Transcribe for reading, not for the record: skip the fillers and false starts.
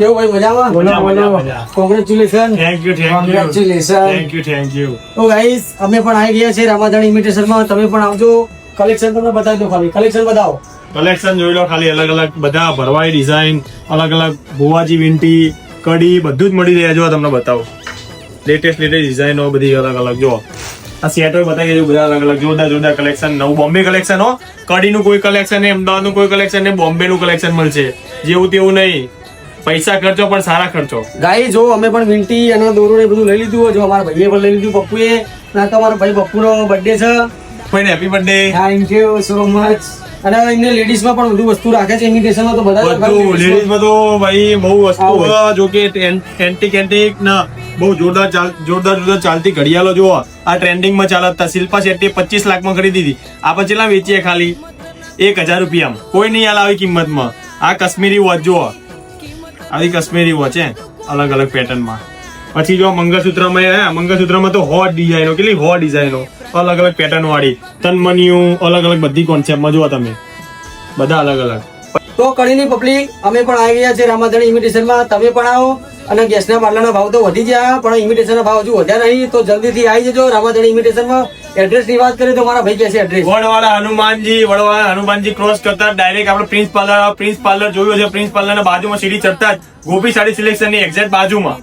કેવું ભાઈ મજામાં? બોલો. કોંગ્રેચ્યુલેશન. Thank you. તો ગાઈસ અમે પણ આવી ગયા છે રામાધણ ઇમિટેશન માં. તમે પણ આવજો. કલેક્શન તમને બતાવી દો. ખાલી કલેક્શન બતાવો. કલેક્શન જોઈ લો ખાલી. અલગ અલગ બધા ભરવાઈ ડિઝાઇન, અલગ અલગ ભુવાજી વિંટી, કડી બધું જ મળી રહ્યા. જો તમને બતાવો લેટેસ્ટ ડિઝાઇનો બધી અલગ અલગ. જો આ સેટો બતાવી દેજો બધા અલગ અલગ જોરદાર કલેક્શન. નવું બોમ્બે કલેક્શન હો. કડીનું કોઈ કલેક્શન નહીં, અમદાવાદનું કોઈ કલેક્શન નહીં, બોમ્બેનું કલેક્શન મળશે. જેવું તેવું નહીં, પૈસા ખર્ચો પણ સારા ખર્ચો. ગાઈ જો અમે પણ વિંટી અને દોરો ને બધું લઈ લીધું. જો અમારા ભાઈએ પણ લઈ લીધું, પપ્પુએ. ના તો અમારા ભાઈ પપ્પુનો બર્થડે છે. ભાઈને happy birthday. Thank you so much. અને એમને લેડીઝ માં પણ બધું વસ્તુ રાખે છે ઇમિટેશન માં. તો બધા લેડીઝ માં તો ભાઈ બહુ વસ્તુ. જો કે એન્ટિક ના બહુ જોરદાર ચાલતી ઘડિયાળો જુઓ. આ ટ્રેન્ડિંગ માં ચાલતા. શિલ્પા શેટ્ટી 25 લાખ માં ખરીદી હતી. આ પછી ના વેચીએ ખાલી 1000 રૂપિયામાં. કોઈ નહીં હાલ આવી કિંમતમાં. આ કાશ્મીરી વોચ જુઓ. આવી કાશ્મીરી વોચ છે અલગ અલગ પેટર્ન માં. પછી જો મંગળસૂત્રમાં તો હોટ ડિઝાઇનો, કેટલી હોટ ડિઝાઇનો અલગ અલગ પેટર્ન વાળી. તનમનિયું અલગ અલગ બધી કોન્સેપ્ટમાં જુઓ તમે. બધા અલગ અલગ. તો કડીની પબ્લિક અમે પણ આવી ગયા છે રામાધણ ઇમિટેશન માં. તમે પણ આવો. અને ગેસના બાટલાના ભાવ તો વધી ગયા, પણ ઇમિટેશન ભાવ હજુ વધ્યા નહીં. તો જલ્દીથી આવી જજો રામાધણ ઇમિટેશન માં. એડ્રેસ ની વાત કરીએ તો મારા ભાઈ કહે છે એડ્રેસ વડવાળા હનુમાનજી ક્રોસ કરતા ડાયરેક્ટ આપણે પ્રિન્સ પાર્લર જોયું છે. પ્રિન્સ પાર્લર ના બાજુમાં સીડી ચડતા જ ગોપી સાડી સિલેક્શન ની એક્ઝેક્ટ બાજુમાં